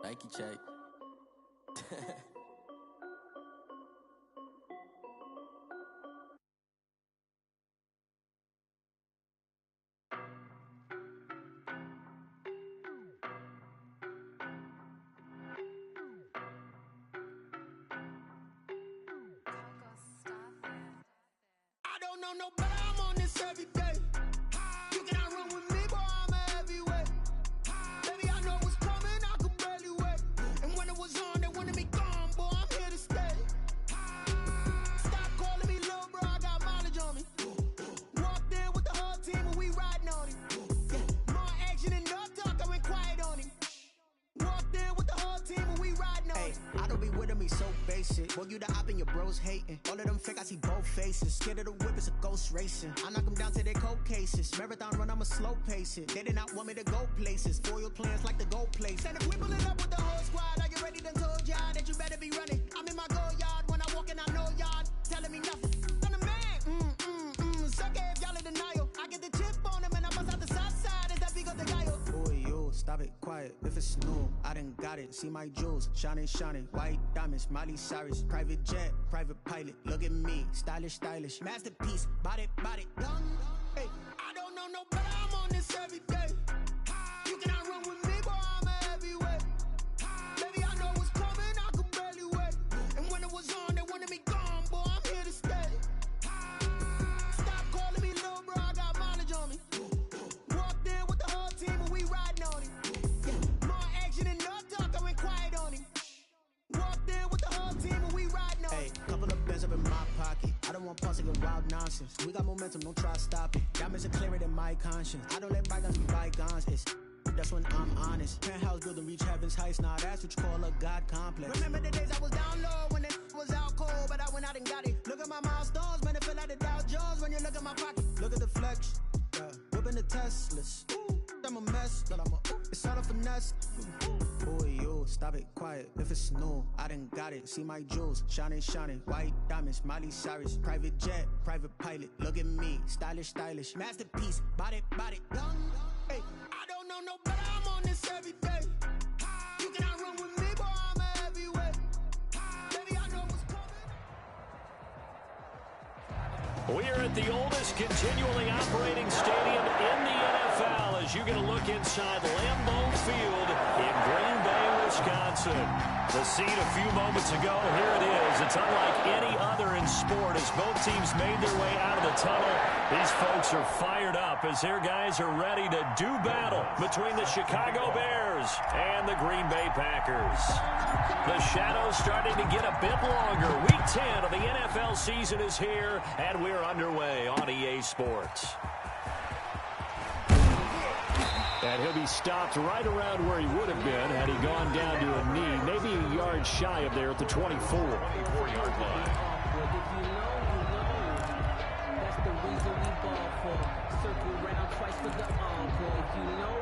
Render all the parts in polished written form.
Nike check. I don't know no better, I'm on this every day. You cannot run with me, boy, I'm a heavyweight. Baby, I know what's coming, I could barely wait. And when it was on, they wanted me gone, boy, I'm here to stay. Stop calling me little bro, I got mileage on me. Walked in with the whole team and we riding on him. More action and no talk, I went quiet on him. Walked in with the whole team and we riding on him. I don't be with him, he's so basic. Boy, you the op and your bros hating. All of them fake, I see both faces. Scared of the whip, it's a ghost racing. I knock them down to their cold cases. Marathon run, I'ma slow pace it. They did not want me to go places. Foil plans like the gold place. And if we pulling up with the whole squad, I get ready to told y'all that you better be running. I'm in my go yard when I walk in, I know y'all telling me nothing. I'm the man, suck it if y'all in denial. I get the chip on him and I bust out the south side. Is that big of the guy? Boy, you, stop it, quiet. If it's new, I done got it. See my jewels, shining, shining. White diamonds, Miley Cyrus. Private jet, private pilot. Look at me, stylish, stylish. Masterpiece, body, young. Hey, I don't know no better, I'm on this every day. You cannot run with me, boy, I'm a heavyweight. Baby, I know what's coming, I could barely wait. And when it was on, they wanted me gone, boy, I'm here to stay. Stop calling me little bro, I got mileage on me. Walked in with the whole team and we riding on him. More action and no talk, I went quiet on him. Walked in with the whole team and we riding on him. hey, couple of bands up in my pocket. I don't want pausing and wild nonsense. We got momentum, don't try to stop it. Diamonds are clearer than my conscience. I don't let bygones be bygones. That's when I'm honest. Penthouse building reach heaven's heights. Now that's what you call a God complex. Remember the days I was down low when it was out cold, but I went out and got it. Look at my milestones, man, it feel like the Dow Jones when you look at my pocket. Look at the flex, yeah. Whipping the Teslas. I'm a mess, but it's all a finesse. Boy, you, stop it, quiet. If it's new, I done got it. See my jewels, shining, shining. White diamonds, Miley Cyrus. Private jet, private pilot. Look at me, stylish, stylish. Masterpiece, body, young. Hey, I don't know no better, I'm on this every day. You cannot run with me, boy, I'm a heavyweight. Baby, I know what's coming. We are at the oldest continually operating stadium in the NFL as you get a look inside Lambeau Field in Green Bay, Wisconsin. The scene a few moments ago, here it is. It's unlike any other in sport as both teams made their way out of the tunnel. These folks are fired up as their guys are ready to do battle between the Chicago Bears and the Green Bay Packers. The shadows starting to get a bit longer. Week 10 of the NFL season is here, and we're underway on EA Sports. And he'll be stopped right around where he would have been had he gone down to a knee, maybe a yard shy of there at the 24-yard line. That's the reason we ball for. Circle round twice for the encore. You know.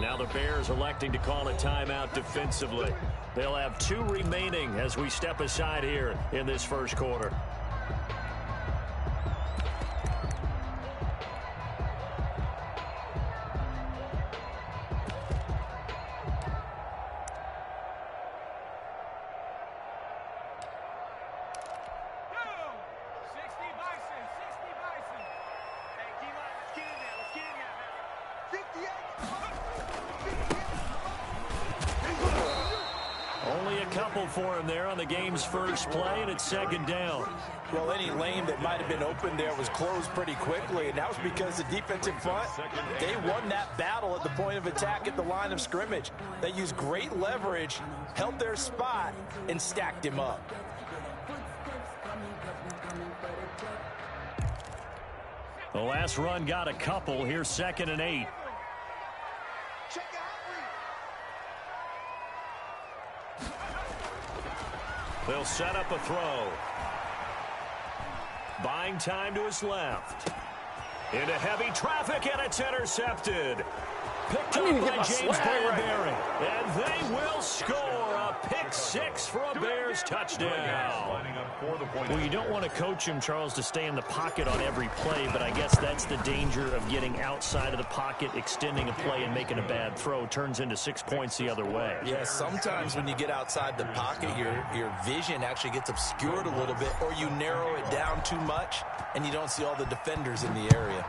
Now the Bears electing to call a timeout defensively. They'll have 2 remaining as we step aside here in this first quarter. For him there on the game's first play, and it's second down. Well, any lane that might have been open there was closed pretty quickly, and that was because the defensive front, they won that battle at the point of attack at the line of scrimmage. They used great leverage, held their spot, and stacked him up. The last run got a couple. Here's 2nd and 8. They'll set up a throw. Buying time to his left. Into heavy traffic, and it's intercepted. Picked up by James Bradbury. And they will score a pick six for a Bears touchdown. Well, you don't want to coach him, Charles, to stay in the pocket on every play, but I guess that's the danger of getting outside of the pocket, extending a play, and making a bad throw. Turns into 6 points the other way. Yeah, sometimes when you get outside the pocket, your vision actually gets obscured a little bit, or you narrow it down too much, and you don't see all the defenders in the area.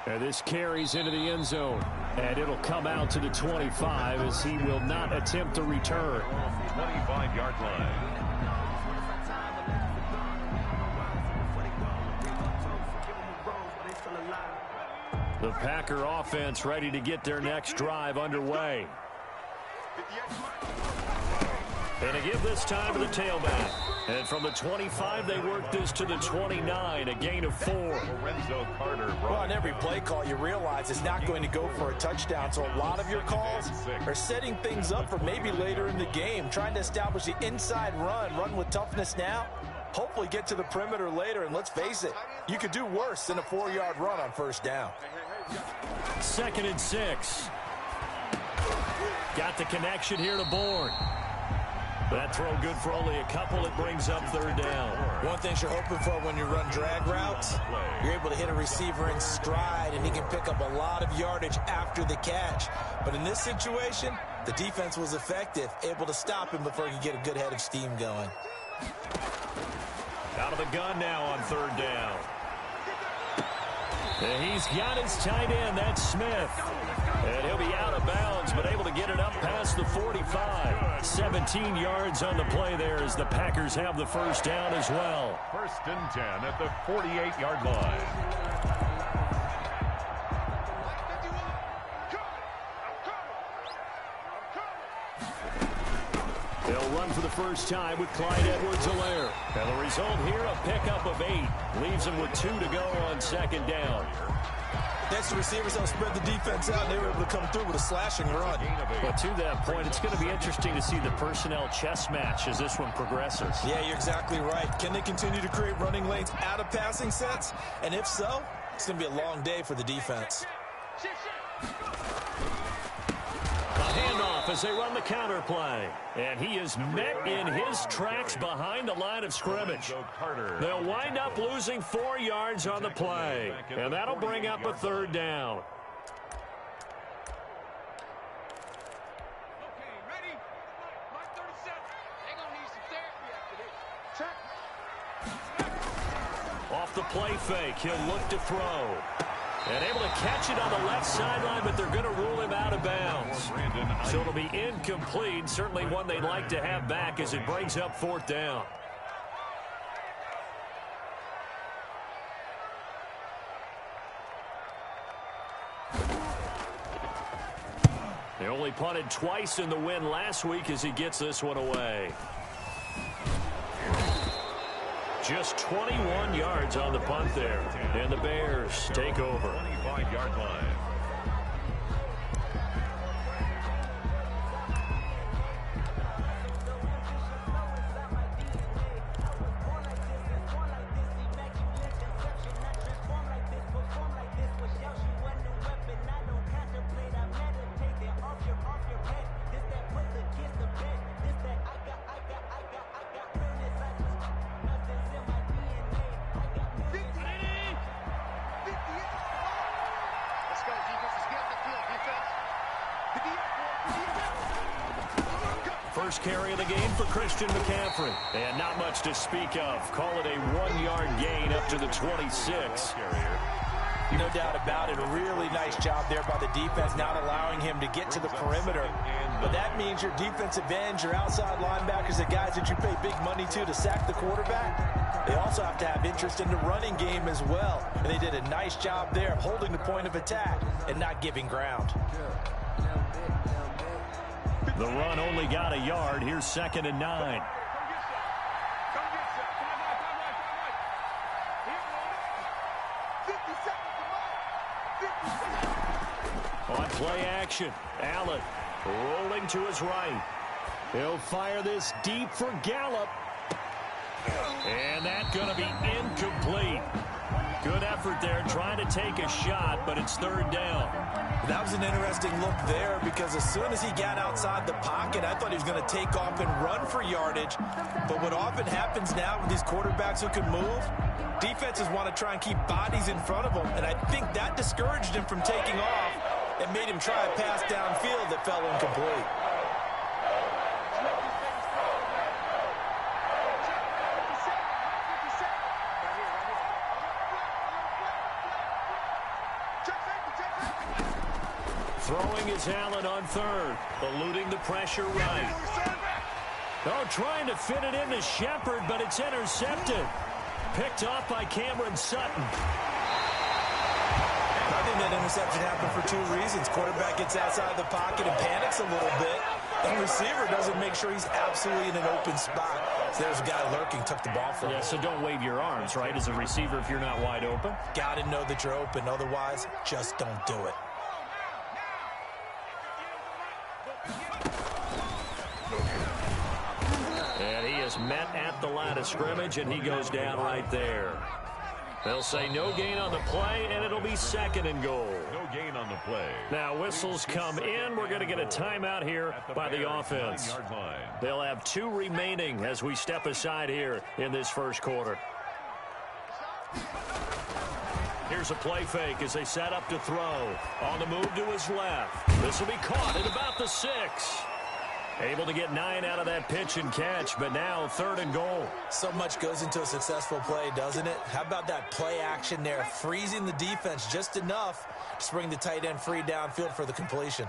And this carries into the end zone. And it'll come out to the 25 as he will not attempt to return. 25-yard line. The Packer offense ready to get their next drive underway. And to give this time to the tailback. And from the 25, they work this to the 29, a gain of 4. Well, on every play call, you realize it's not going to go for a touchdown. So a lot of your calls are setting things up for maybe later in the game, trying to establish the inside run with toughness now, hopefully get to the perimeter later. And let's face it, you could do worse than a 4-yard run on first down. 2nd and 6. Got the connection here to Bourne. That throw good for only a couple. It brings up 3rd down. One thing you're hoping for when you run drag routes, you're able to hit a receiver in stride, and he can pick up a lot of yardage after the catch. But in this situation, the defense was effective, able to stop him before he could get a good head of steam going. Out of the gun now on 3rd down. And he's got his tight end. That's Smith. And he'll be out of bounds, but able to get it up past the 45. 17 yards on the play there as the Packers have the first down as well. 1st and 10 at the 48-yard line. They'll run for the first time with Clyde Edwards-Helaire. And the result here, a pickup of 8. Leaves them with 2 to go on 2nd down. That's the receivers that spread the defense out, and they were able to come through with a slashing run. But to that point, it's going to be interesting to see the personnel chess match as this one progresses. Yeah, you're exactly right. Can they continue to create running lanes out of passing sets? And if so, it's going to be a long day for the defense. A handoff as they run the counter play. And he is met in his tracks behind the line of scrimmage. They'll wind up losing 4 yards on the play. And that'll bring up a 3rd down. Off the play fake, he'll look to throw. And able to catch it on the left sideline, but they're going to rule him out of bounds. So it'll be incomplete. Certainly one they'd like to have back as it brings up 4th down. They only punted twice in the win last week as he gets this one away. Just 21 yards on the punt there. And the Bears take over. 25-yard line. First carry of the game for Christian McCaffrey. And not much to speak of. Call it a 1-yard gain up to the 26. No doubt about it. A really nice job there by the defense, not allowing him to get to the perimeter. But that means your defensive ends, your outside linebackers, the guys that you pay big money to sack the quarterback, they also have to have interest in the running game as well. And they did a nice job there of holding the point of attack and not giving ground. The run only got a yard. Here's 2nd and 9. On play action, Allen rolling to his right. He'll fire this deep for Gallup. And that's going to be incomplete. Good effort there, trying to take a shot, but it's third down. That was an interesting look there because as soon as he got outside the pocket, I thought he was going to take off and run for yardage. But what often happens now with these quarterbacks who can move, defenses want to try and keep bodies in front of them, and I think that discouraged him from taking off and made him try a pass downfield that fell incomplete. Throwing is Allen on third, eluding the pressure right. Oh, trying to fit it into Shepard, but it's intercepted. Picked off by Cameron Sutton. I think that interception happened for two reasons. Quarterback gets outside the pocket and panics a little bit. And receiver doesn't make sure he's absolutely in an open spot. So there's a guy lurking, took the ball from him. Yeah, so don't wave your arms, right, as a receiver if you're not wide open. Got to know that you're open. Otherwise, just don't do it. And he is met at the line of scrimmage, and he goes down right there. They'll say no gain on the play, and it'll be second and goal. No gain on the play. Now whistles come in. We're going to get a timeout here by the offense. They'll have 2 remaining as we step aside here in this first quarter. Here's a play fake as they set up to throw. On the move to his left. This will be caught at about the 6. Able to get 9 out of that pitch and catch, but now third and goal. So much goes into a successful play, doesn't it? How about that play action there, freezing the defense just enough to bring the tight end free downfield for the completion.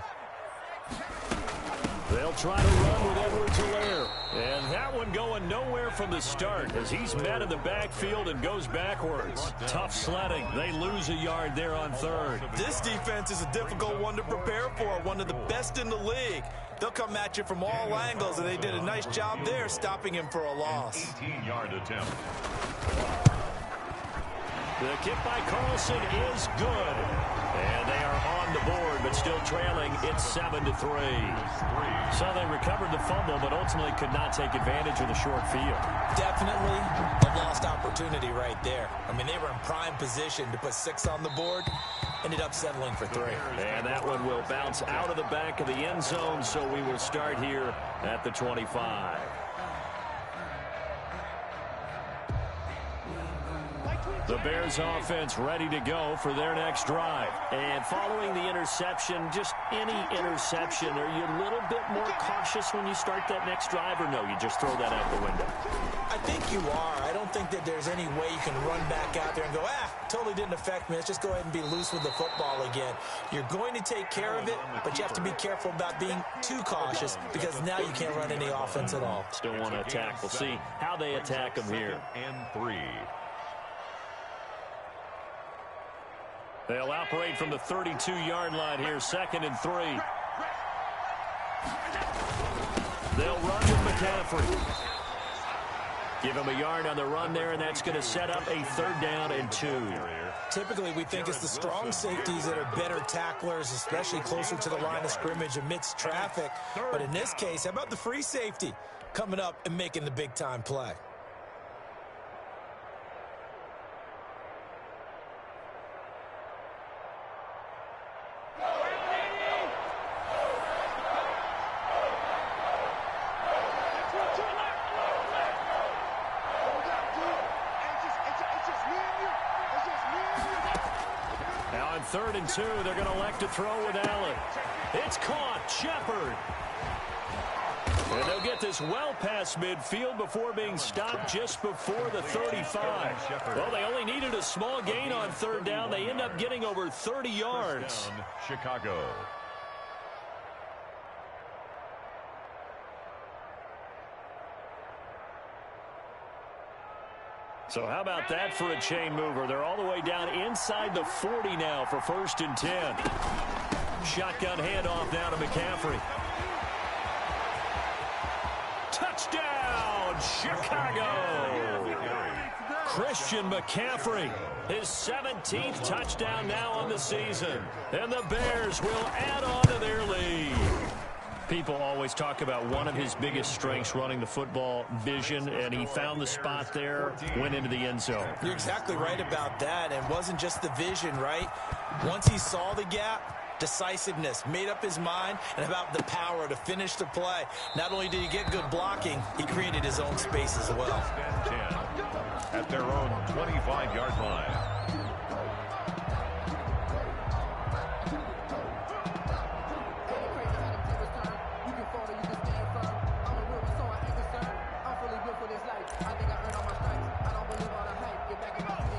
They'll try to run with Edwards-Helaire. And that one going nowhere from the start as he's met in the backfield and goes backwards. Tough sledding. They lose a yard there on third. This defense is a difficult one to prepare for, one of the best in the league. They'll come at you from all angles, and they did a nice job there stopping him for a loss. 18-yard attempt. The kick by Carlson is good. And they are on the board, but still trailing. It's 7-3. So they recovered the fumble, but ultimately could not take advantage of the short field. Definitely a lost opportunity right there. I mean, they were in prime position to put 6 on the board. Ended up settling for 3. And that one will bounce out of the back of the end zone, so we will start here at the 25. The Bears offense ready to go for their next drive. And following the interception, just any interception, are you a little bit more cautious when you start that next drive, or no, you just throw that out the window? I think you are. I don't think that there's any way you can run back out there and go, totally didn't affect me. Let's just go ahead and be loose with the football again. You're going to take care of it, but you have to be careful about being too cautious because now you can't run any offense at all. Still want to attack. We'll see how they attack them here. And 3. They'll operate from the 32-yard line here, 2nd and 3. They'll run with McCaffrey. Give him a yard on the run there, and that's going to set up a 3rd down and 2. Typically, we think it's the strong safeties that are better tacklers, especially closer to the line of scrimmage amidst traffic. But in this case, how about the free safety coming up and making the big-time play? Now on 3rd and 2, they're going to elect to throw with Allen. It's caught. Shepard. And they'll get this well past midfield before being stopped just before the 35. Well, they only needed a small gain on 3rd down. They end up getting over 30 yards. Chicago. So how about that for a chain mover? They're all the way down inside the 40 now for 1st and 10. Shotgun handoff now to McCaffrey. Touchdown, Chicago! Christian McCaffrey, his 17th touchdown now on the season. And the Bears will add on to their lead. People always talk about one of his biggest strengths running the football, vision, and he found the spot there, went into the end zone. You're exactly right about that, and it wasn't just the vision, right? Once he saw the gap, decisiveness, made up his mind, and about the power to finish the play. Not only did he get good blocking, he created his own space as well. 10 at their own 25-yard line.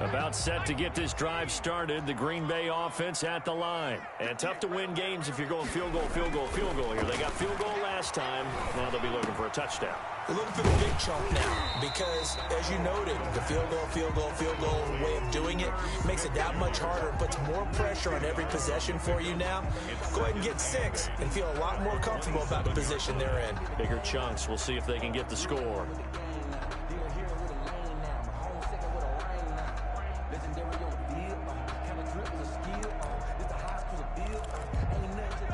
About set to get this drive started. The Green Bay offense at the line. And tough to win games if you're going field goal, field goal, field goal here. They got field goal last time. Now they'll be looking for a touchdown. They're looking for the big chunk now because, as you noted, the field goal, field goal, field goal way of doing it makes it that much harder. It puts more pressure on every possession for you now. Go ahead and get 6 and feel a lot more comfortable about the position they're in. Bigger chunks. We'll see if they can get the score.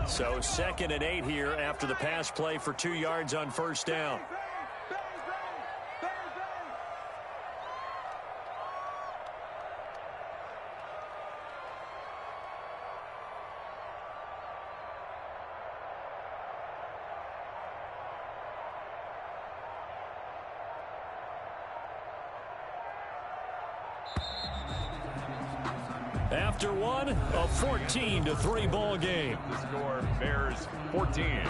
So 2nd and 8 here after the pass play for 2 yards on first down. After one, a 14-3 ball game. The score, Bears 14,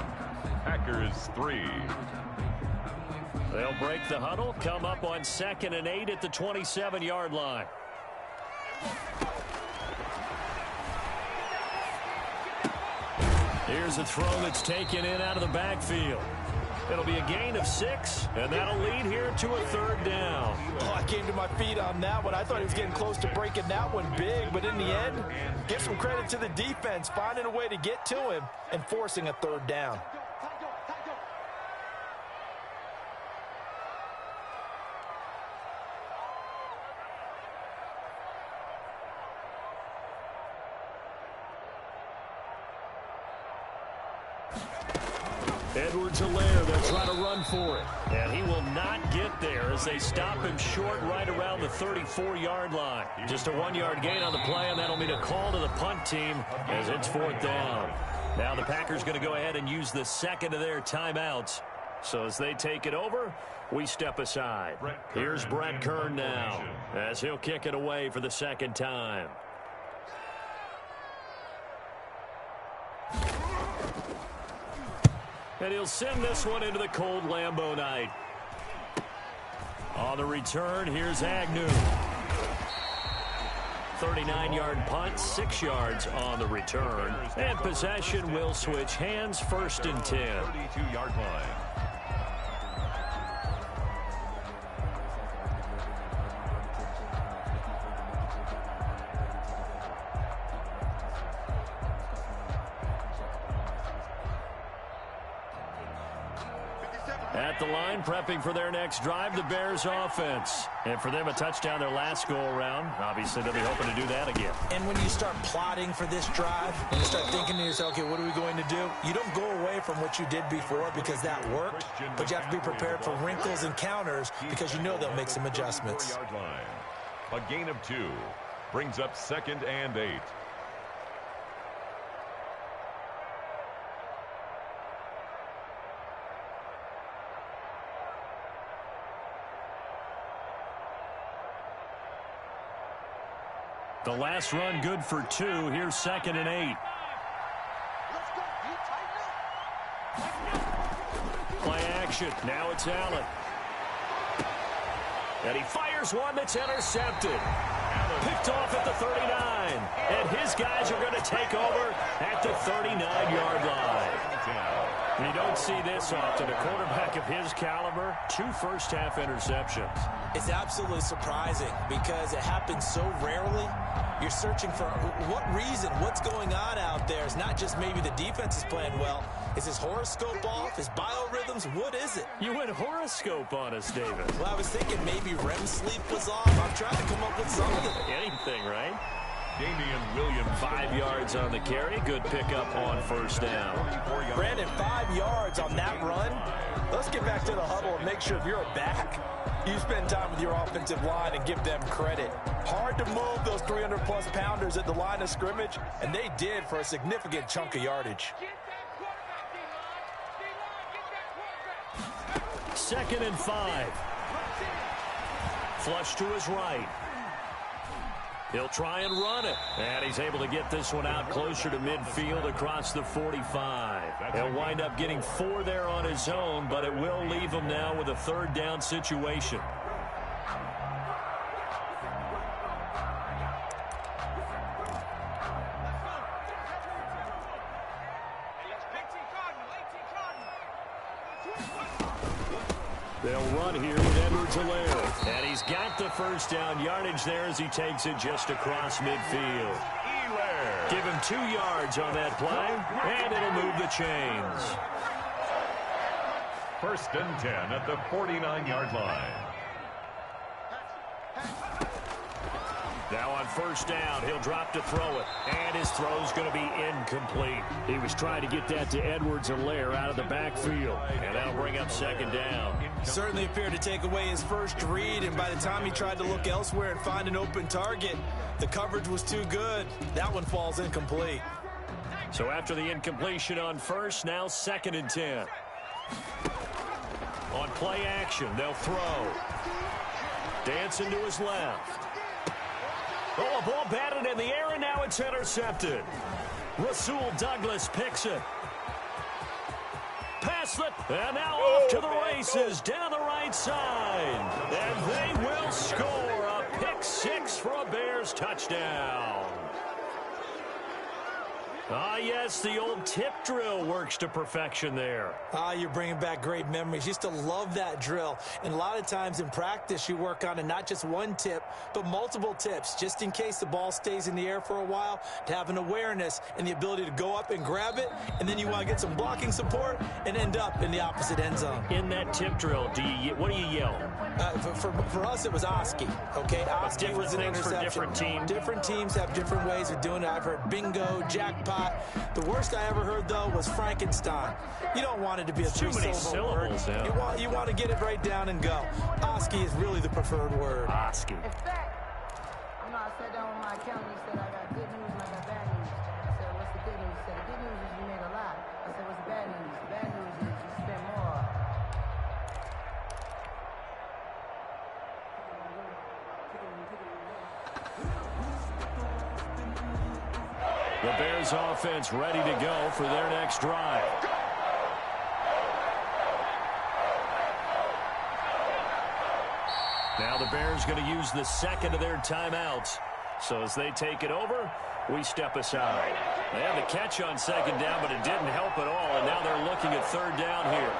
Packers 3. They'll break the huddle, come up on 2nd and 8 at the 27-yard line. Here's a throw that's taken in out of the backfield. It'll be a gain of 6, and that'll lead here to a 3rd down. Oh, I came to my feet on that one. I thought he was getting close to breaking that one big, but in the end, give some credit to the defense, finding a way to get to him and forcing a 3rd down. Edwards-Helaire, they'll try to run for it. And he will not get there as they stop him short right around the 34-yard line. Just a 1-yard gain on the play, and that'll mean a call to the punt team as it's 4th down. Now the Packers going to go ahead and use the 2nd of their timeouts. So as they take it over, we step aside. Here's Brett Kern now as he'll kick it away for the 2nd time. And he'll send this one into the cold Lambeau night. On the return, here's Agnew. 39-yard punt, 6 yards on the return. And possession will switch hands, 1st and 10. 32-yard line. At the line, prepping for their next drive, the Bears offense. And for them, a touchdown their last go-around. Obviously, they'll be hoping to do that again. And when you start plotting for this drive, and you start thinking to yourself, okay, what are we going to do? You don't go away from what you did before because that worked, but you have to be prepared for wrinkles and counters because you know they'll make some adjustments. A gain of 2 brings up 2nd and 8. The last run good for 2. Here's 2nd and 8. Play action. Now it's Allen. And he fires one that's intercepted. Picked off at the 39. And his guys are going to take over at the 39-yard line. You don't see this often. A quarterback of his caliber, 2 first-half interceptions. It's absolutely surprising because it happens so rarely. You're searching for what reason, what's going on out there. It's not just maybe the defense is playing well. Is his horoscope off? His biorhythms? What is it? You went horoscope on us, David. Well, I was thinking maybe REM sleep was off. I'm trying to come up with something. Anything, right? Damian Williams. 5 yards on the carry. Good pickup on first down. Brandon, 5 yards on that run. Let's get back to the huddle and make sure if you're a back, you spend time with your offensive line and give them credit. Hard to move those 300-plus pounders at the line of scrimmage, and they did for a significant chunk of yardage. 2nd and 5. Flush to his right. He'll try and run it. And he's able to get this one out closer to midfield across the 45. He'll wind up getting 4 there on his own, but it will leave him now with a 3rd down situation. They'll run here with Edwards-Helaire. And he's got the first down yardage there as he takes it just across midfield. Give him 2 yards on that play, and it'll move the chains. 1st and 10 at the 49-yard line. Now on first down, he'll drop to throw it, and his throw's going to be incomplete. He was trying to get that to Edwards-Helaire out of the backfield, and that'll bring up 2nd down. Certainly appeared to take away his first read, and by the time he tried to look elsewhere and find an open target, the coverage was too good. That one falls incomplete. So after the incompletion on first, now 2nd and 10. On play action, they'll throw. Dancing to his left. Oh, a ball batted in the air, and now it's intercepted. Rasul Douglas picks it. Pass it, and now off to the races down the right side. And they will score a pick 6 for a Bears touchdown. Ah, yes, the old tip drill works to perfection there. Ah, you're bringing back great memories. Used to love that drill. And a lot of times in practice, you work on it not just one tip, but multiple tips, just in case the ball stays in the air for a while, to have an awareness and the ability to go up and grab it, and then you want to get some blocking support and end up in the opposite end zone. In that tip drill, what do you yell? For us, it was Oski. Okay, Oski was an interception. For different teams. Different teams have different ways of doing it. I've heard bingo, jackpot. The worst I ever heard, though, was Frankenstein. You don't want it to be a three-syllable word. Yeah. You want to get it right down and go. Oski is really the preferred word. Oski. In fact, I sat down with my accountant. He said, I got good news and I got bad news. I said, what's the good news? He said, the good news is you made a lot. I said, what's the bad news? The bad news is you spent more. The Bears offense ready to go for their next drive. Now the Bears going to use the 2nd of their timeouts. So as they take it over, we step aside. They had the catch on 2nd down, but it didn't help at all, and now they're looking at 3rd down here.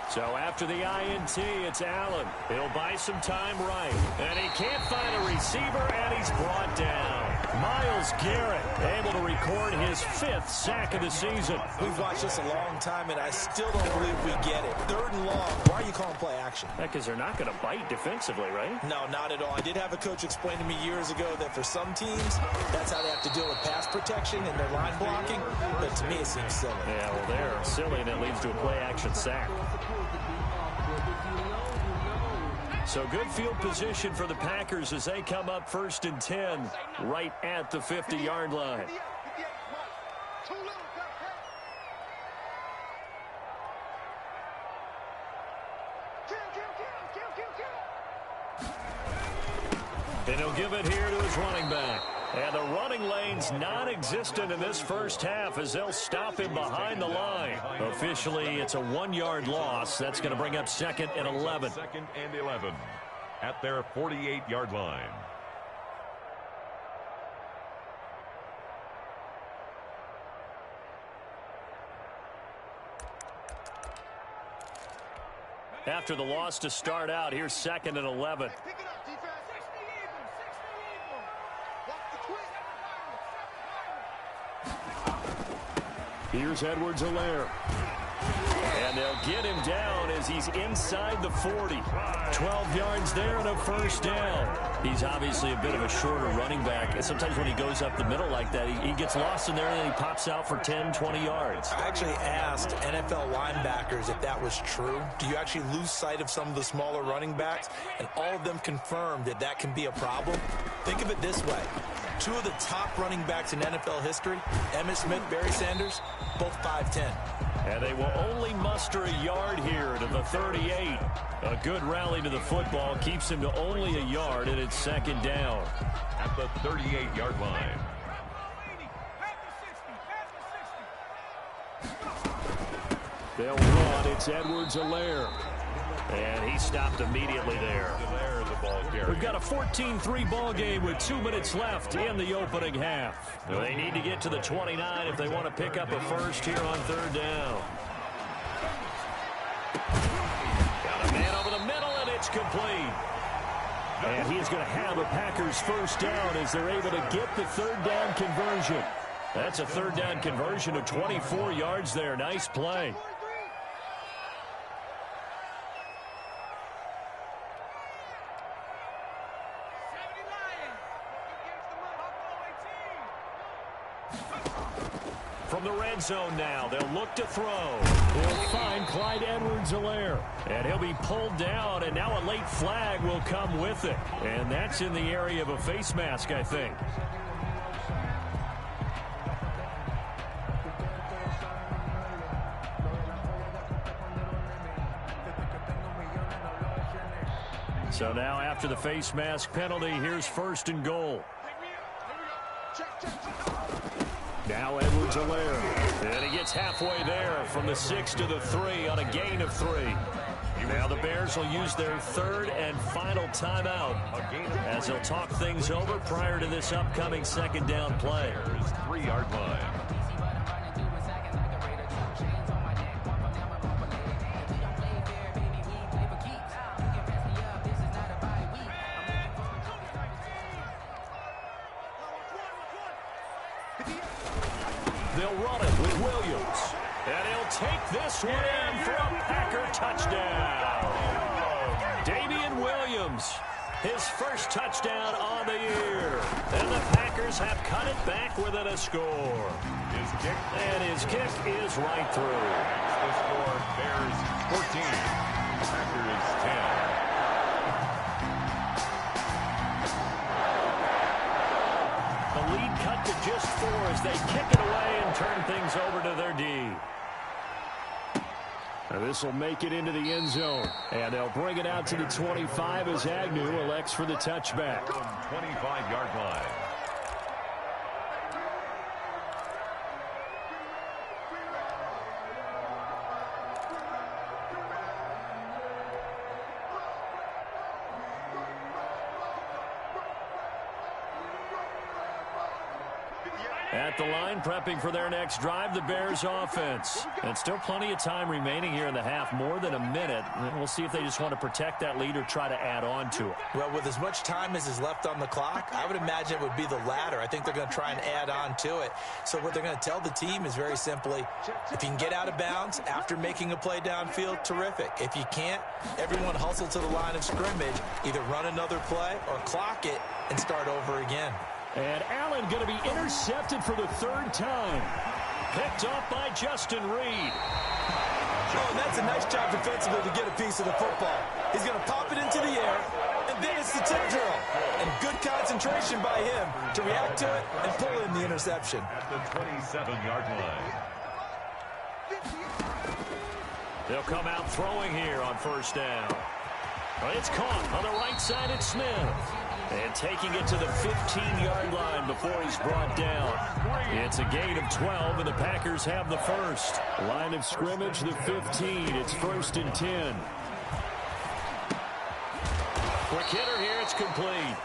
So after the INT, it's Allen. He'll buy some time right. And he can't find a receiver, and he's brought down. Myles Garrett able to record his 5th sack of the season. We've watched this a long time, and I still don't believe we get it. 3rd and long. Why are you calling play action? Because they're not going to bite defensively, right? No, not at all. I did have a coach explain to me years ago that for some teams, that's how they have to deal with pass protection and their line blocking. But to me, it seems silly. Yeah, well, they're silly, and it leads to a play-action sack. So good field position for the Packers as they come up 1st and 10 right at the 50-yard line. And he'll give it here to his running back. And the running lane's non-existent in this first half as they'll stop him behind the line. Officially, it's a 1-yard loss. That's going to bring up 2nd and 11. 2nd and 11 at their 48-yard line. After the loss to start out, here's 2nd and 11. Here's Edwards-Helaire. And they'll get him down as he's inside the 40. 12 yards there and a first down. He's obviously a bit of a shorter running back. And sometimes when he goes up the middle like that, he gets lost in there and then he pops out for 10, 20 yards. I actually asked NFL linebackers if that was true. Do you actually lose sight of some of the smaller running backs? And all of them confirmed that that can be a problem. Think of it this way. Two of the top running backs in NFL history, Emmitt Smith, Barry Sanders, both 5'10". And they will only muster a yard here to the 38. A good rally to the football keeps him to only a yard, and it's second down. At the 38-yard line. They'll run. It's Edwards-Helaire. And he stopped immediately there. We've got a 14-3 ball game with 2 minutes left in the opening half. They need to get to the 29 if they want to pick up a first here on third down. Got a man over the middle, and it's complete. And he's going to have a Packers first down as they're able to get the third down conversion. That's a third down conversion of 24 yards there. Nice play. From the red zone now, they'll look to throw. They'll find Clyde Edwards-Helaire. And he'll be pulled down, and now a late flag will come with it. And that's in the area of a face mask, I think. So now after the face mask penalty, here's first and goal. Now Edwards-Helaire. And he gets halfway there from the 6 to the 3 on a gain of 3. Now the Bears will use their third and final timeout as they'll talk things over prior to this upcoming second down play. 3-yard line. They'll run it with Williams. And he'll take this one in for a Packer touchdown. Damian Williams, his first touchdown on the year. And the Packers have cut it back within a score. And his kick is right through. The score, Bears 14, Packers 10. Lead cut to just 4 as they kick it away and turn things over to their D. This will make it into the end zone. And they'll bring it out to the 25 as Agnew elects for the touchback. 25-yard line. At the line, prepping for their next drive, the Bears offense. And still plenty of time remaining here in the half, more than a minute. And we'll see if they just want to protect that lead or try to add on to it. Well, with as much time as is left on the clock, I would imagine it would be the latter. I think they're going to try and add on to it. So what they're going to tell the team is very simply, if you can get out of bounds after making a play downfield, terrific. If you can't, everyone hustle to the line of scrimmage, either run another play or clock it and start over again. And Allen going to be intercepted for the third time. Picked off by Justin Reed. Oh, and that's a nice job defensively to get a piece of the football. He's going to pop it into the air, and then it's the tip drill. And good concentration by him to react to it and pull in the interception. At the 27-yard line. They'll come out throwing here on first down. Well, it's caught on the right side. It's Smith. And taking it to the 15-yard line before he's brought down. It's a gain of 12, and the Packers have the first. Line of scrimmage, the 15. It's first and 10. Quick hitter here. It's complete.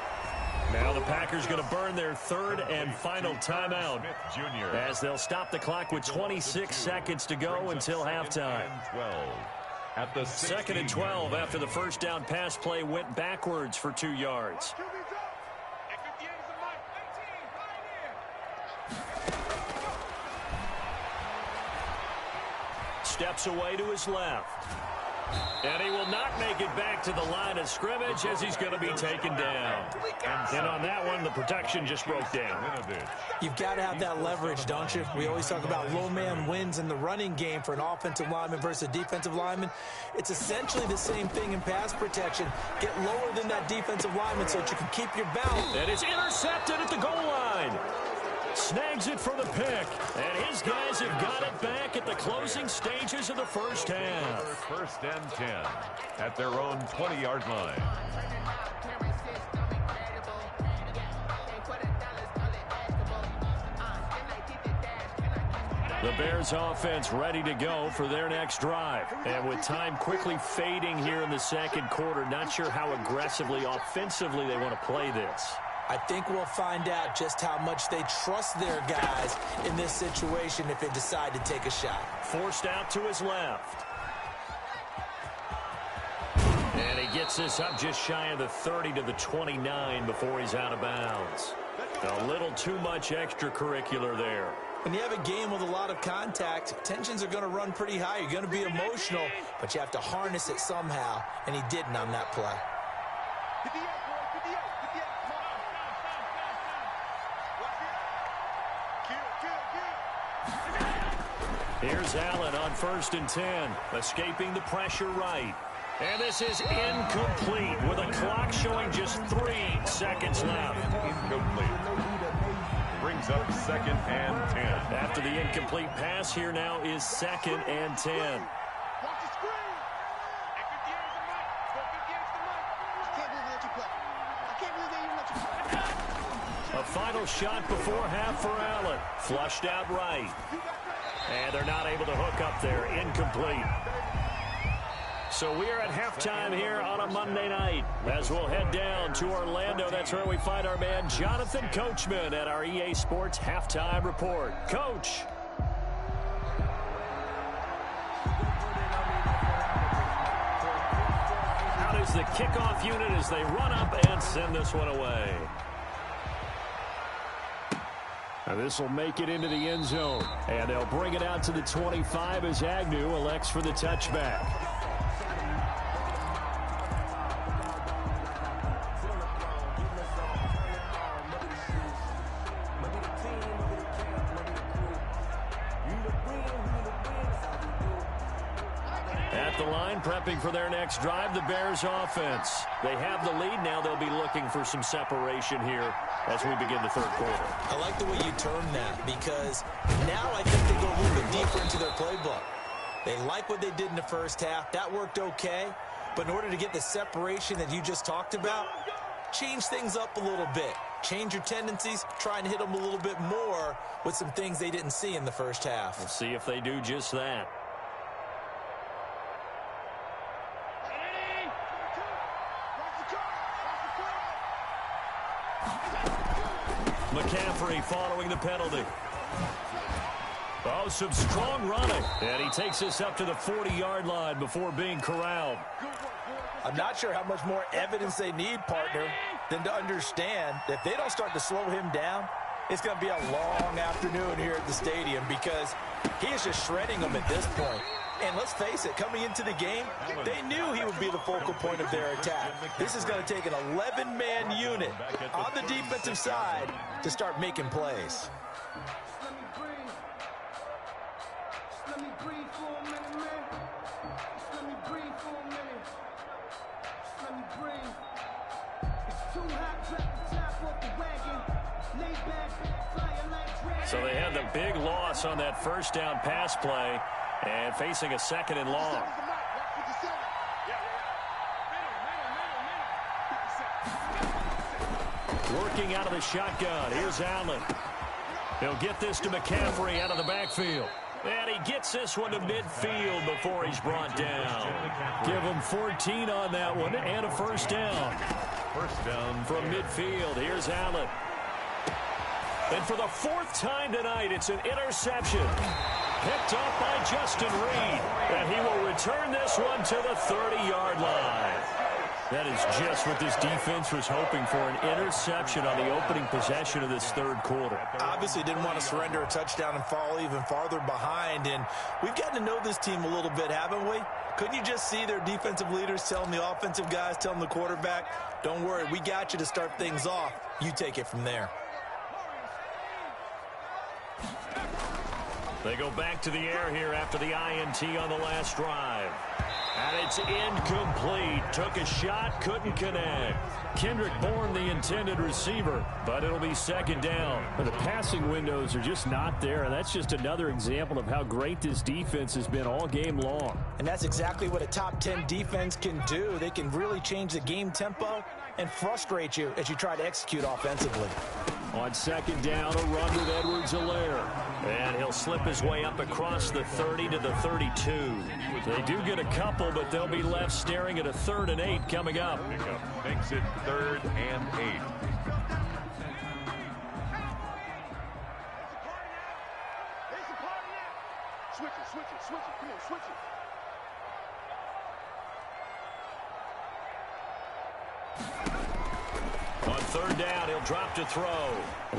Now the Packers going to burn their third and final timeout as they'll stop the clock with 26 seconds to go until halftime. At the 2nd and 12 after the first down pass play went backwards for 2 yards. steps away to his left. And he will not make it back to the line of scrimmage as he's going to be taken down. And on that one, the protection just broke down. You've got to have that leverage, don't you? We always talk about low man wins in the running game for an offensive lineman versus a defensive lineman. It's essentially the same thing in pass protection. Get lower than that defensive lineman so that you can keep your balance. And it's intercepted at the goal line. Snags it for the pick. And his guys have got it back at the closing stages of the first half. First and 10 at their own 20-yard line. The Bears offense ready to go for their next drive. And with time quickly fading here in the second quarter, not sure how aggressively, offensively they want to play this. I think we'll find out just how much they trust their guys in this situation if they decide to take a shot. Forced out to his left. And he gets this up just shy of the 30 to the 29 before he's out of bounds. A little too much extracurricular there. When you have a game with a lot of contact, tensions are going to run pretty high. You're going to be emotional, but you have to harness it somehow, and he didn't on that play. Here's Allen on 1st and 10, escaping the pressure right. And this is incomplete with a clock showing just 3 seconds left. Incomplete. Brings up 2nd and 10. After the incomplete pass, here now is 2nd and 10. A final shot before half for Allen. Flushed out right. And they're not able to hook up there. Incomplete. So we are at halftime here on a Monday night. As we'll head down to Orlando, that's where we find our man Jonathan Coachman at our EA Sports Halftime Report. Coach. Out is the kickoff unit as they run up and send this one away. Now this will make it into the end zone. And they'll bring it out to the 25 as Agnew elects for the touchback. At the line, prepping for their next drive, the Bears offense. They have the lead. Now they'll be looking for some separation here as we begin the third quarter. I like the way you term that because now I think they go a little bit deeper into their playbook. They like what they did in the first half. That worked okay. But in order to get the separation that you just talked about, change things up a little bit. Change your tendencies. Try and hit them a little bit more with some things they didn't see in the first half. We'll see if they do just that. McCaffrey following the penalty. Oh, some strong running. And he takes this up to the 40-yard line before being corralled. I'm not sure how much more evidence they need, partner, than to understand that if they don't start to slow him down, it's going to be a long afternoon here at the stadium because he is just shredding them at this point. And let's face it, coming into the game, they knew he would be the focal point of their attack. This is going to take an 11-man unit on the defensive side to start making plays. So they had the big loss on that first down pass play and facing a 2nd and long. Working out of the shotgun. Here's Allen. He'll get this to McCaffrey out of the backfield. And he gets this one to midfield before he's brought down. Give him 14 on that one and a first down. First down from midfield. Here's Allen. And for the 4th time tonight, it's an interception. Picked off by Justin Reed. And he will return this one to the 30-yard line. That is just what this defense was hoping for, an interception on the opening possession of this third quarter. Obviously didn't want to surrender a touchdown and fall even farther behind, and we've gotten to know this team a little bit, haven't we? Couldn't you just see their defensive leaders telling the offensive guys, telling the quarterback, don't worry, we got you to start things off. You take it from there. They go back to the air here after the INT on the last drive. And it's incomplete. Took a shot, couldn't connect. Kendrick Bourne, the intended receiver, but it'll be second down. But the passing windows are just not there, and that's just another example of how great this defense has been all game long. And that's exactly what a top 10 defense can do. They can really change the game tempo and frustrate you as you try to execute offensively. On second down, a run with Edwards-Helaire. And he'll slip his way up across the 30 to the 32. They do get a couple, but they'll be left staring at a 3rd and 8 coming up. Pickup makes it 3rd and 8. Switch it. Come on, switch it. On third down, he'll drop to throw.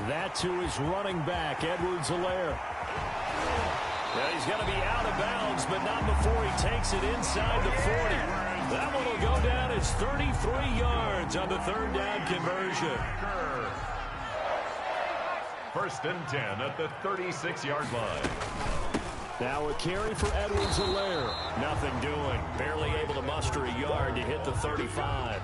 That to his running back, Edwards-Helaire. Yeah, he's going to be out of bounds, but not before he takes it inside the 40. That one will go down as 33 yards on the third down conversion. 1st and 10 at the 36-yard line. Now a carry for Edwards-Helaire. Nothing doing. Barely able to muster a yard to hit the 35.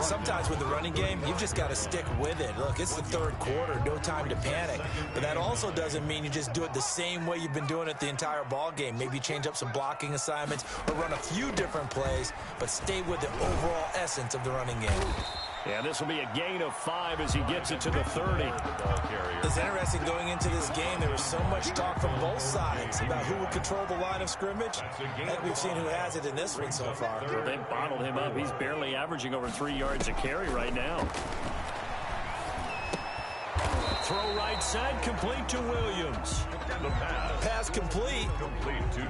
Sometimes with the running game, you've just got to stick with it. Look, it's the third quarter, no time to panic. But that also doesn't mean you just do it the same way you've been doing it the entire ball game. Maybe change up some blocking assignments or run a few different plays, but stay with the overall essence of the running game. Yeah, this will be a gain of 5 as he gets it to the 30. It's interesting going into this game. There was so much talk from both sides about who would control the line of scrimmage. And we've seen who has it in this one so far. Well, they bottled him up. He's barely averaging over 3 yards a carry right now. Throw right side, complete to Williams. The pass complete,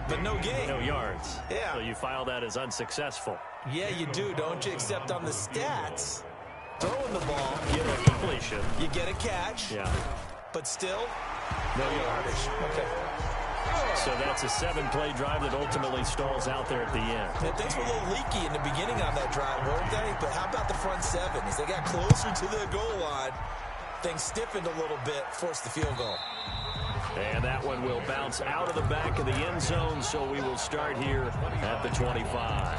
but no gain. No yards. Yeah. So you file that as unsuccessful. Yeah, you do, don't you? Except on the stats, throwing the ball, you get a completion. You get a catch. Yeah. But still, no yardage. Okay. So that's a 7-play drive that ultimately stalls out there at the end. Yeah, things were a little leaky in the beginning on that drive, weren't they? But how about the front 7? As they got closer to the goal line, things stiffened a little bit, forced the field goal. And that one will bounce out of the back of the end zone, so we will start here at the 25.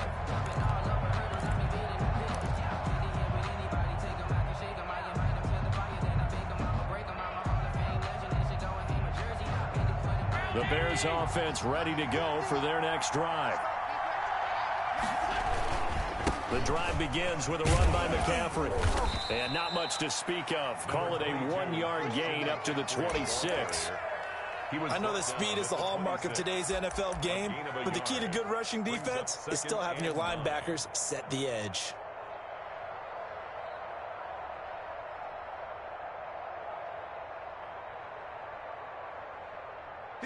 The Bears offense ready to go for their next drive. The drive begins with a run by McCaffrey. And not much to speak of. Call it a 1-yard gain up to the 26. I know that speed is the hallmark of today's NFL game, but the key to good rushing defense is still having your linebackers set the edge.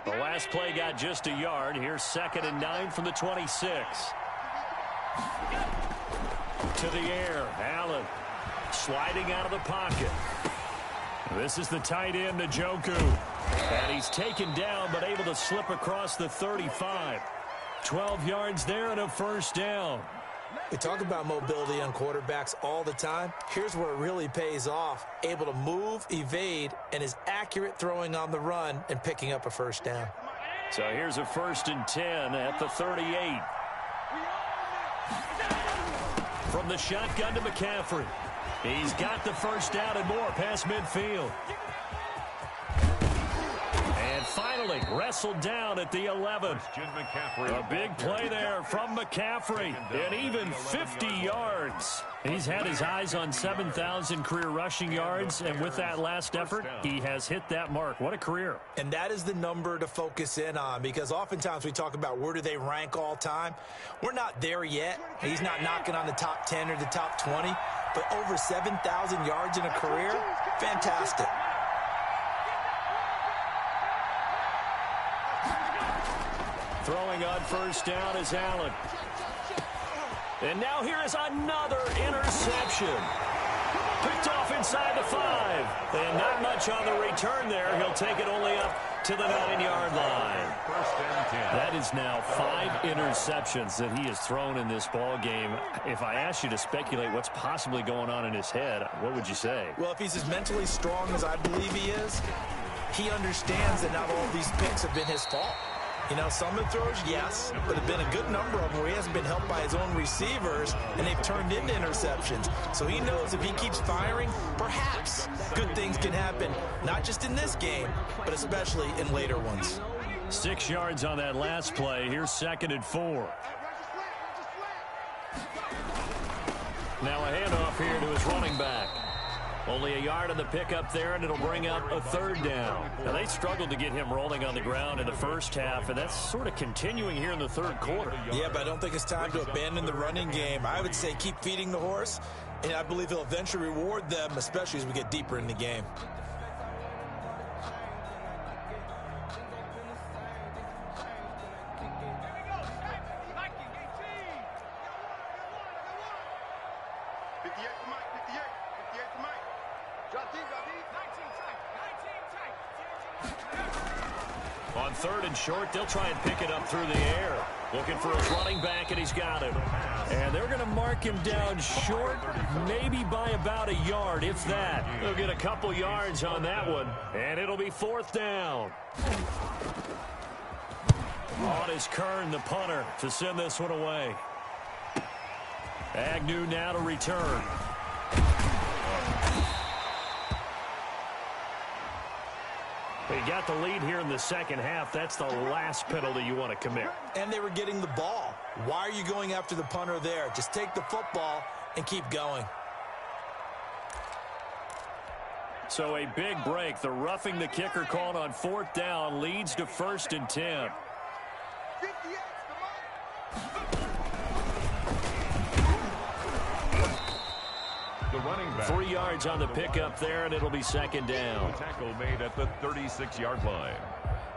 The last play got just a yard. Here's 2nd and 9 from the 26. To the air, Allen sliding out of the pocket. This is the tight end, Njoku. And he's taken down, but able to slip across the 35. 12 yards there and a 1st down. We talk about mobility on quarterbacks all the time. Here's where it really pays off. Able to move, evade, and is accurate throwing on the run and picking up a 1st down. So here's a 1st and 10 at the 38. From the shotgun to McCaffrey. He's got the 1st down and more past midfield. And finally wrestled down at the 11. A big play there from McCaffrey. And even 50 yards. He's had his eyes on 7,000 career rushing yards. And with that last effort, he has hit that mark. What a career. And that is the number to focus in on, because oftentimes we talk about where do they rank all time. We're not there yet. He's not knocking on the top 10 or the top 20. But over 7,000 yards in a career, fantastic. Throwing on 1st down is Allen. And now here is another interception. Picked off inside the 5. And not much on the return there. He'll take it only up to the 9-yard line. First and 10. That is now 5 interceptions that he has thrown in this ball game. If I asked you to speculate what's possibly going on in his head, what would you say? Well, if he's as mentally strong as I believe he is, he understands that not all of these picks have been his fault. You know, some of the throws, yes, but have been a good number of them where he hasn't been helped by his own receivers, and they've turned into interceptions. So he knows if he keeps firing, perhaps good things can happen, not just in this game, but especially in later ones. 6 yards on that last play. Here's 2nd and 4. Now a handoff here to his running back. Only a yard on the pickup there, and it'll bring up a 3rd down. Now, they struggled to get him rolling on the ground in the first half, and that's sort of continuing here in the 3rd quarter. Yeah, but I don't think it's time to abandon the running game. I would say keep feeding the horse, and I believe he'll eventually reward them, especially as we get deeper in the game. On 3rd and short, they'll try and pick it up through the air. Looking for his running back, and he's got him. And they're going to mark him down short, maybe by about a yard, if that. They'll get a couple yards on that one, and it'll be 4th down. On is Kern, the punter, to send this one away. Agnew now to return. They got the lead here in the second half. That's the last penalty you want to commit. And they were getting the ball. Why are you going after the punter there? Just take the football and keep going. So a big break. The roughing the kicker called on 4th down leads to 1st and 10. The running back. 3 yards on the pickup there, and it'll be 2nd down. Tackle made at the 36-yard line.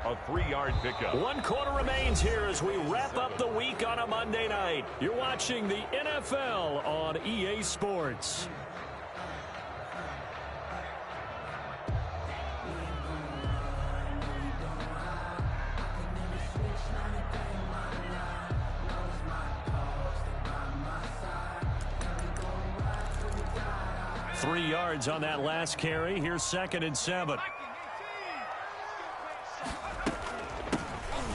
A 3-yard pickup. 1 quarter remains here as we wrap up the week on a Monday night. You're watching the NFL on EA Sports. Three yards on that last carry. Here's 2nd and 7.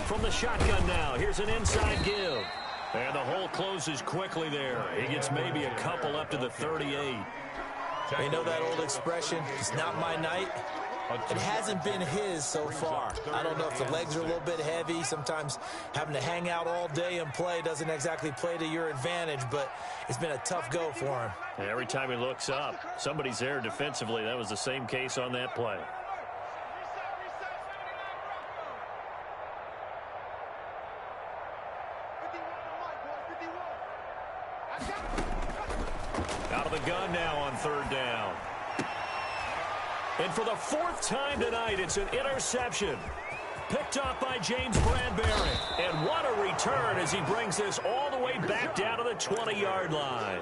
From the shotgun now, here's an inside give. And the hole closes quickly there. He gets maybe a couple up to the 38. You know that old expression, it's not my night? It hasn't been his so far. I don't know if the legs are a little bit heavy. Sometimes having to hang out all day and play doesn't exactly play to your advantage, but it's been a tough go for him. And every time he looks up, somebody's there defensively. That was the same case on that play. Out of the gun now on 3rd down. And for the 4th time tonight, it's an interception. Picked up by James Bradbury. And what a return as he brings this all the way back down to the 20-yard line.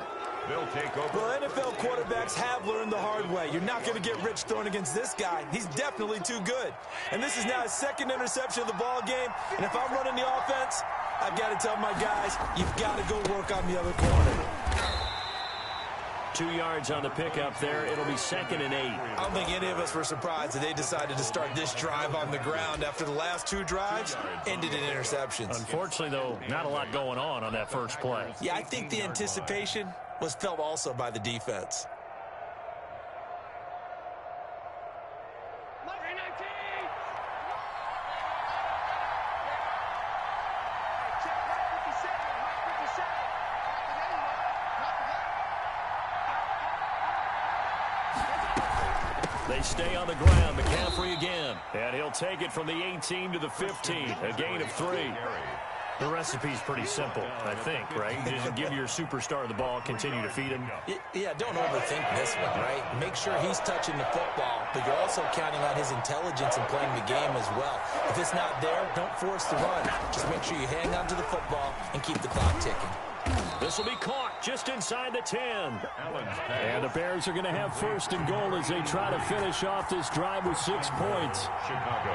They'll take over. Well, NFL quarterbacks have learned the hard way. You're not going to get rich throwing against this guy. He's definitely too good. And this is now his 2nd interception of the ball game. And if I'm running the offense, I've got to tell my guys, you've got to go work on the other corner. 2 yards on the pickup there. It'll be 2nd and 8. I don't think any of us were surprised that they decided to start this drive on the ground after the last 2 drives ended in interceptions. Unfortunately, though, not a lot going on that first play. Yeah, I think the anticipation was felt also by the defense. They stay on the ground. McCaffrey again. And he'll take it from the 18 to the 15. A gain of 3. The recipe's pretty simple, I think, right? Just give your superstar the ball, continue to feed him. Yeah, don't overthink this one, right? Make sure he's touching the football, but you're also counting on his intelligence in playing the game as well. If it's not there, don't force the run. Just make sure you hang on to the football and keep the clock ticking. This will be caught just inside the 10. And the Bears are going to have first and goal as they try to finish off this drive with 6 points. Chicago.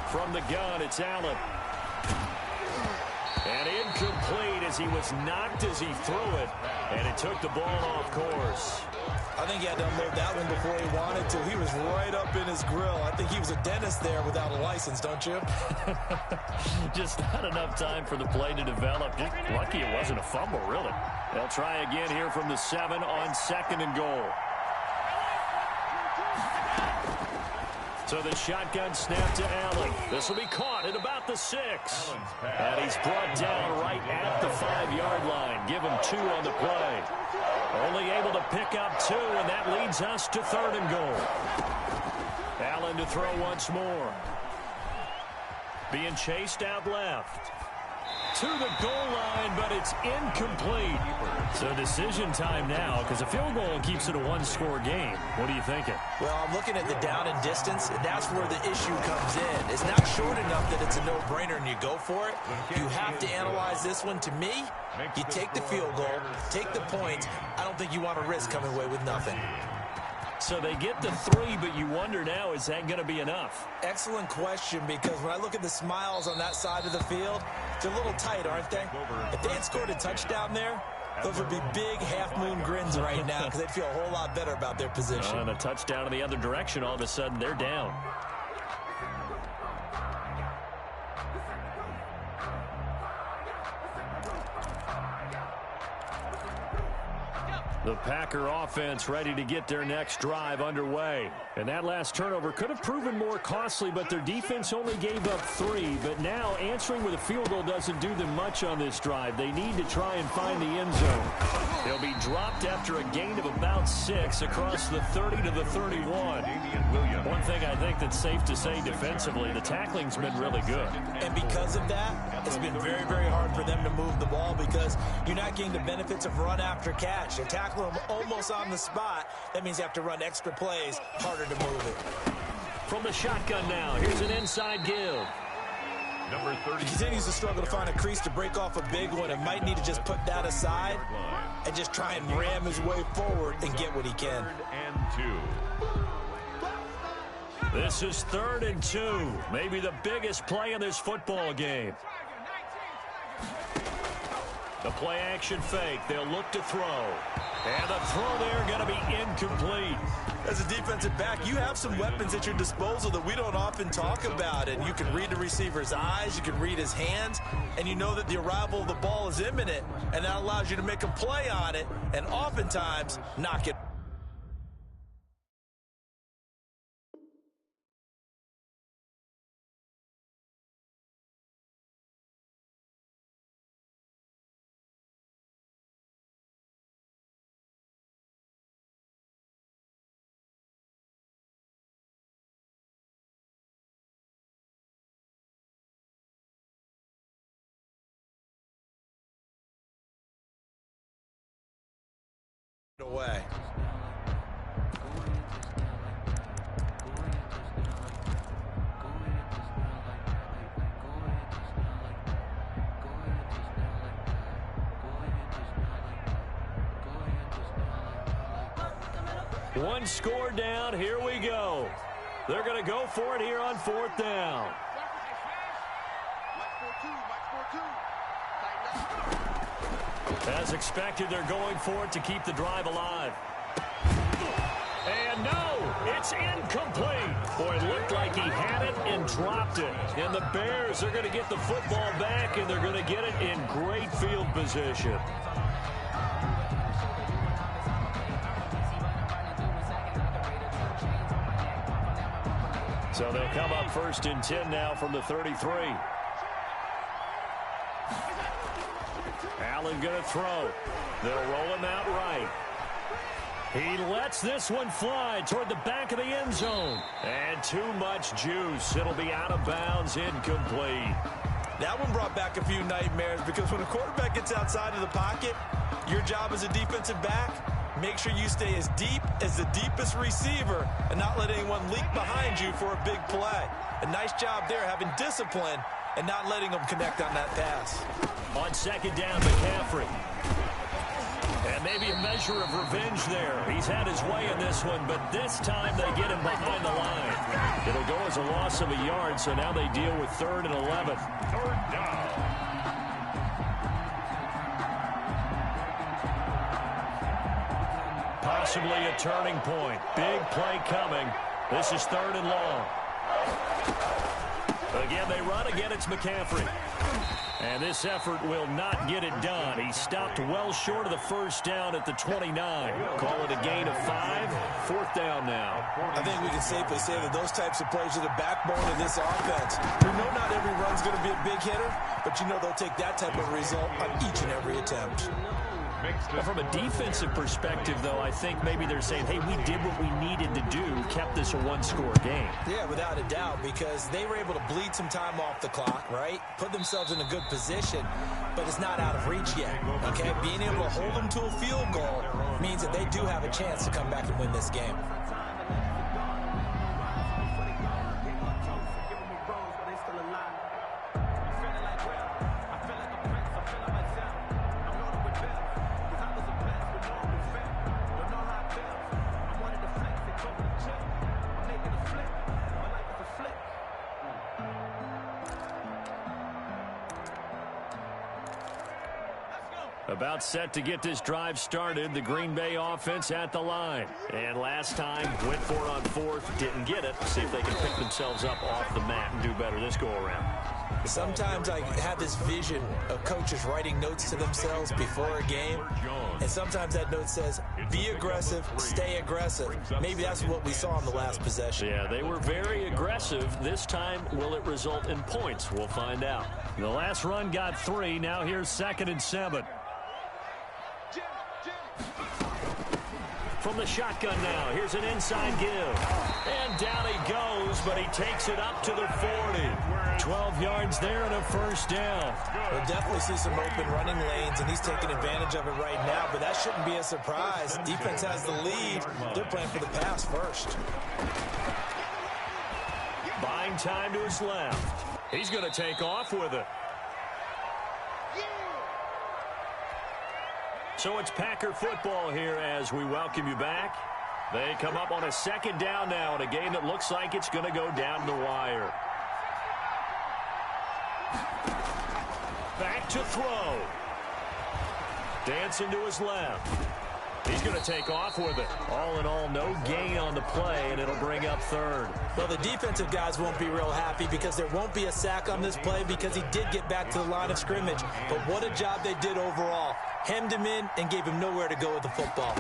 From the gun, it's Allen. And incomplete as he was knocked as he threw it. And it took the ball off course. I think he had to unload that one before he wanted to. He was right up in his grill. I think he was a dentist there without a license, don't you? Just not enough time for the play to develop. Just lucky it wasn't a fumble, really. They'll try again here from the 7 on second and goal. So the shotgun snap to Allen. This will be caught at about the 6. And he's brought down right at the 5-yard line. Give him 2 on the play. Only able to pick up 2, and that leads us to third and goal. Allen to throw once more. Being chased out left. To the goal line, but it's incomplete. So decision time now, because a field goal keeps it a 1-score game. What are you thinking? Well, I'm looking at the down and distance, and that's where the issue comes in. It's not short enough that it's a no-brainer and you go for it. You have to analyze this one. To me, you take the field goal, take the points. I don't think you want to risk coming away with nothing. So they get the 3, but you wonder now, is that going to be enough? Excellent question, because when I look at the smiles on that side of the field, they're a little tight, aren't they? If they had scored a touchdown there, those would be big half-moon grins right now because they'd feel a whole lot better about their position. And a touchdown in the other direction, all of a sudden they're down. The Packer offense ready to get their next drive underway. And that last turnover could have proven more costly, but their defense only gave up 3. But now answering with a field goal doesn't do them much on this drive. They need to try and find the end zone. They'll be dropped after a gain of about 6 across the 30 to the 31. One thing I think that's safe to say defensively, the tackling's been really good. And because of that, it's been very, very hard for them to move the ball because you're not getting the benefits of run after catch. They're tackling them almost on the spot. That means you have to run extra plays, harder to move it. From the shotgun now, here's an inside give. Number 30. He continues to struggle to find a crease to break off a big one and might need to just put that aside and just try and ram his way forward and get what he can. 3rd and 2. This is 3rd and 2. Maybe the biggest play in this football game. The play action fake. They'll look to throw. And the throw there going to be incomplete. As a defensive back, you have some weapons at your disposal that we don't often talk about. And you can read the receiver's eyes, you can read his hands, and you know that the arrival of the ball is imminent. And that allows you to make a play on it and oftentimes knock it. Away. One score down. Here we go. They're going to go for it here on 4th down. As expected, they're going for it to keep the drive alive. And no, it's incomplete. Boy, it looked like he had it and dropped it. And the Bears are going to get the football back, and they're going to get it in great field position. So they'll come up 1st and 10 now from the 33. Allen going to throw. They'll roll him out right. He lets this one fly toward the back of the end zone. And too much juice. It'll be out of bounds, incomplete. That one brought back a few nightmares because when a quarterback gets outside of the pocket, your job as a defensive back, make sure you stay as deep as the deepest receiver and not let anyone leak behind you for a big play. A nice job there having discipline and not letting them connect on that pass. On second down, McCaffrey. And maybe a measure of revenge there. He's had his way in this one, but this time they get him behind the line. It'll go as a loss of a yard, so now they deal with 3rd and 11. Third down. Possibly a turning point. Big play coming. This is 3rd and long. Again, they run. Again, it's McCaffrey. And this effort will not get it done. He stopped well short of the first down at the 29. Call it a gain of 5. 4th down now. I think we can safely say that those types of plays are the backbone of this offense. We know not every run's going to be a big hitter, but you know they'll take that type of result on each and every attempt. From a defensive perspective, though, I think maybe they're saying, hey, we did what we needed to do, kept this a one-score game. Yeah, without a doubt, because they were able to bleed some time off the clock, right? Put themselves in a good position, but it's not out of reach yet, okay? Being able to hold them to a field goal means that they do have a chance to come back and win this game. About set to get this drive started. The Green Bay offense at the line. And last time, went for it on 4th, didn't get it. See if they can pick themselves up off the mat and do better this go-around. Sometimes I have this vision of coaches writing notes to themselves before a game. And sometimes that note says, be aggressive, stay aggressive. Maybe that's what we saw in the last possession. Yeah, they were very aggressive. This time, will it result in points? We'll find out. The last run got 3. Now here's 2nd and 7. From the shotgun now, here's an inside give. And down he goes, but he takes it up to the 40. 12 yards there and a first down. We'll definitely see some open running lanes, and he's taking advantage of it right now, but that shouldn't be a surprise. Defense has the lead. They're playing for the pass first. Buying time to his left. He's going to take off with it. So it's Packer football here as we welcome you back. They come up on a 2nd down now in a game that looks like it's going to go down the wire. Back to throw. Dancing to his left. He's going to take off with it. All in all, no gain on the play, and it'll bring up 3rd. Well, the defensive guys won't be real happy because there won't be a sack on this play because he did get back to the line of scrimmage. But what a job they did overall. Hemmed him in and gave him nowhere to go with the football.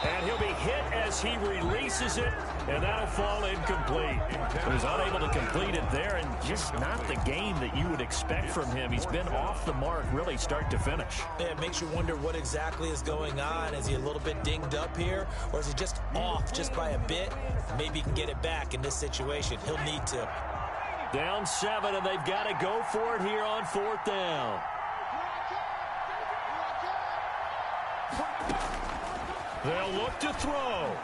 And he'll be hit as he releases it, and that'll fall incomplete. He was unable to complete it there, and just not the game that you would expect from him. He's been off the mark really start to finish. Yeah, it makes you wonder what exactly is going on. Is he a little bit dinged up here, or is he just off just by a bit? Maybe he can get it back in this situation. He'll need to. Down 7, and they've got to go for it here on 4th down. They'll look to throw.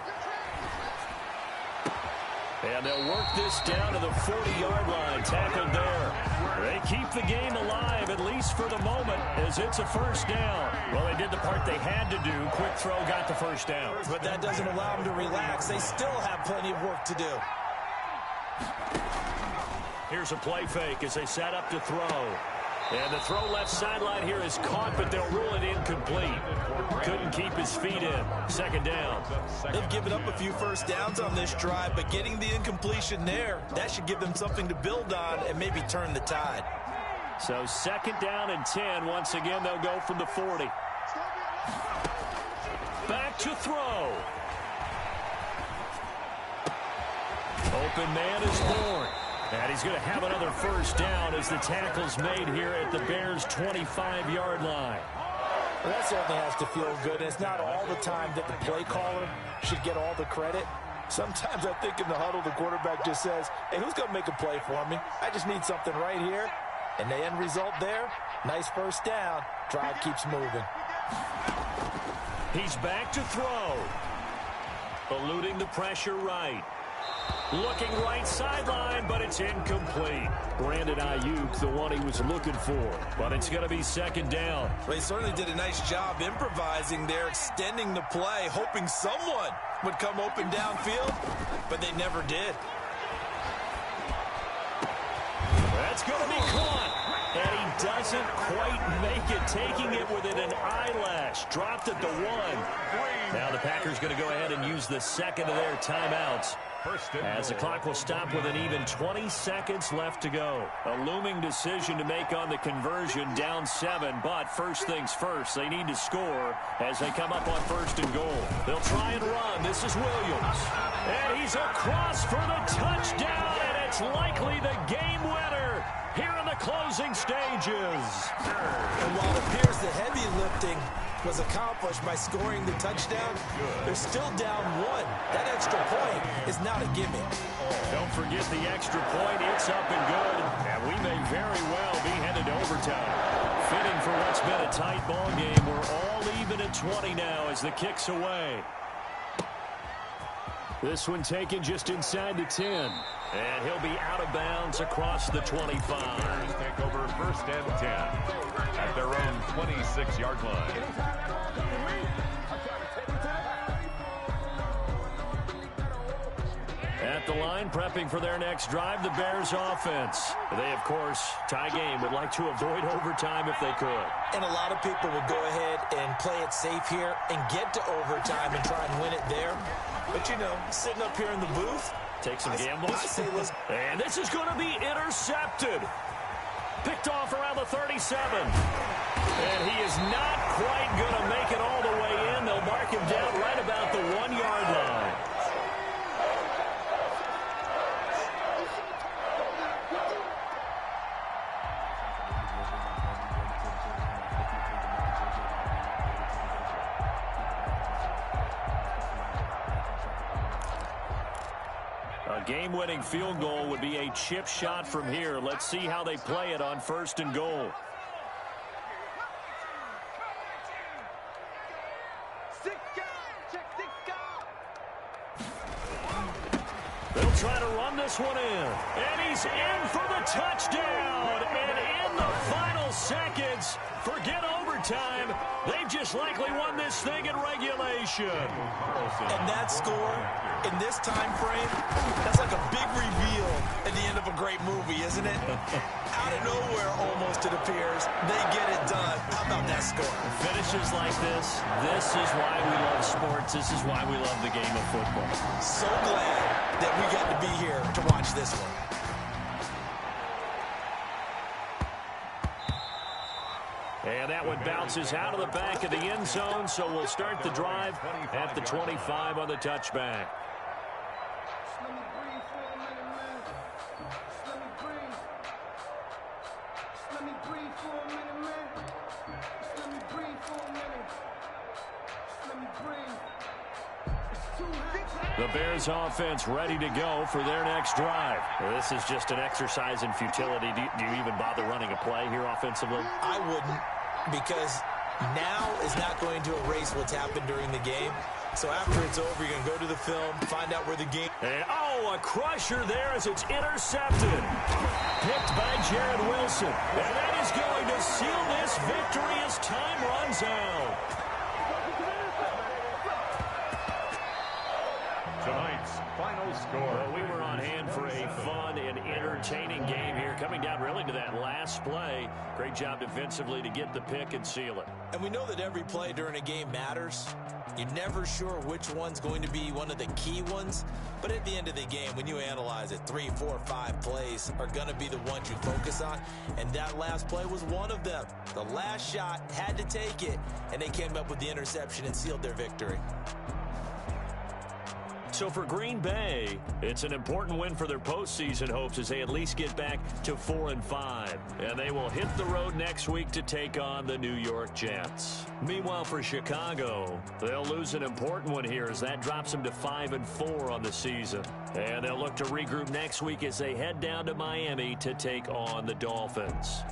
And they'll work this down to the 40-yard line. Tackled there. They keep the game alive, at least for the moment, as it's a first down. Well, they did the part they had to do. Quick throw got the first down. But that doesn't allow them to relax. They still have plenty of work to do. Here's a play fake as they set up to throw. And the throw left sideline here is caught, but they'll rule it incomplete. Couldn't keep his feet in. 2nd down. They've given up a few first downs on this drive, but getting the incompletion there, that should give them something to build on and maybe turn the tide. So 2nd down and 10. Once again, they'll go from the 40. Back to throw. Open man is born. And he's going to have another first down as the tackle's made here at the Bears' 25-yard line. Well, that certainly has to feel good. And it's not all the time that the play caller should get all the credit. Sometimes I think in the huddle, the quarterback just says, hey, who's going to make a play for me? I just need something right here. And the end result there, nice first down. Drive keeps moving. He's back to throw. Eluding the pressure right. Looking right sideline, but it's incomplete. Brandon Ayuk, the one he was looking for. But it's going to be second down. Well, he certainly did a nice job improvising there, extending the play, hoping someone would come open downfield, but they never did. That's going to be caught. And he doesn't quite make it, taking it within an eyelash. Dropped at the 1. Now the Packers going to go ahead and use the second of their timeouts, as the clock will stop with an even 20 seconds left to go. A looming decision to make on the conversion, down 7, but first things first, they need to score as they come up on first and goal. They'll try and run. This is Williams. And he's across for the touchdown, and it's likely the game winner here in the closing stages. And while it appears the heavy lifting was accomplished by scoring the touchdown, they're still down 1. That extra point is not a gimme. Don't forget the extra point. It's up and good, and we may very well be headed to overtime. Fitting for what's been a tight ball game. We're all even at 20 now as the kick's away. This one taken just inside the 10. And he'll be out of bounds across the 25. Take over first and 10 at their own 26-yard line. At the line, prepping for their next drive, the Bears offense. They, of course, tie game, would like to avoid overtime if they could. And a lot of people would go ahead and play it safe here and get to overtime and try and win it there. But, you know, sitting up here in the booth, take some gambles. And this is going to be intercepted. Picked off around the 37. And he is not quite going to make it all the way in. They'll mark him down right about the 1-yard line. A game-winning field goal would be a chip shot from here. Let's see how they play it on first and goal. They'll try to run this one in. And he's in for the touchdown. And in the final seconds, forget overtime. They've just likely won this thing in regulation. And that score in this time frame, that's like a big reveal at the end of a great movie, isn't it? Out of nowhere, almost, it appears, they get it done. How about that score? Finishes like this is why we love sports. This is why we love the game of football. So glad that we got to be here to watch this one. And that one bounces out of the back of the end zone, so we'll start the drive at the 25 on the touchback. The Bears offense ready to go for their next drive. This is just an exercise in futility. Do you even bother running a play here offensively? I wouldn't, because now is not going to erase what's happened during the game. So after it's over, you're going to go to the film, find out where the game... And, a crusher there as it's intercepted. Picked by Jared Wilson. And that is going to seal this victory as time runs out. Tonight's final score. Well, we were on hand for a fun and entertaining game here. Coming down really to that last play. Great job defensively to get the pick and seal it. And we know that every play during a game matters. You're never sure which one's going to be one of the key ones. But at the end of the game, when you analyze it, 3, 4, 5 plays are going to be the ones you focus on. And that last play was one of them. The last shot had to take it, and they came up with the interception and sealed their victory. So for Green Bay, it's an important win for their postseason hopes as they at least get back to 4-5. And they will hit the road next week to take on the New York Jets. Meanwhile, for Chicago, they'll lose an important one here as that drops them to 5-4 on the season. And they'll look to regroup next week as they head down to Miami to take on the Dolphins.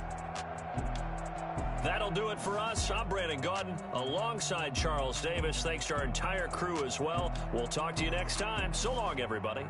That'll do it for us. I'm Brandon Gaudin alongside Charles Davis. Thanks to our entire crew as well. We'll talk to you next time. So long, everybody.